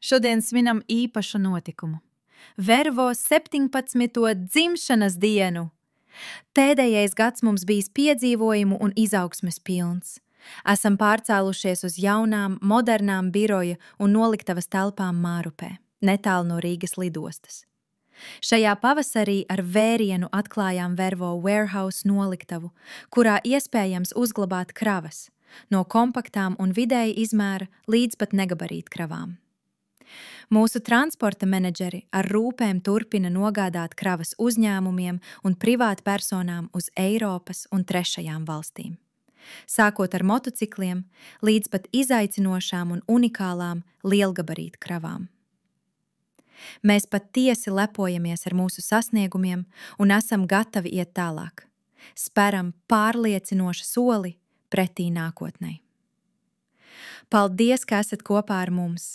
Šodien svinam īpašu notikumu – Vervo 17. dzimšanas dienu. Pēdējais gads mums bijis piedzīvojumu un izaugsmes pilns. Esam pārcēlušies uz jaunām, modernām biroja un noliktavas telpām Mārupē, netālu no Rīgas lidostas. Šajā pavasarī ar vērienu atklājām Vervo Warehouse noliktavu, kurā iespējams uzglabāt kravas, no kompaktām un vidēja izmēra līdz pat negabarīt kravām. Mūsu transporta menedžeri ar rūpēm turpina nogādāt kravas uzņēmumiem un privātpersonām uz Eiropas un trešajām valstīm. Sākot ar motocikliem līdz pat izaicinošām un unikālām lielgabarītu kravām. Mēs patiesi lepojamies ar mūsu sasniegumiem un esam gatavi iet tālāk. Speram pārliecinošu soli pretī nākotnei. Paldies, ka esat kopā ar mums!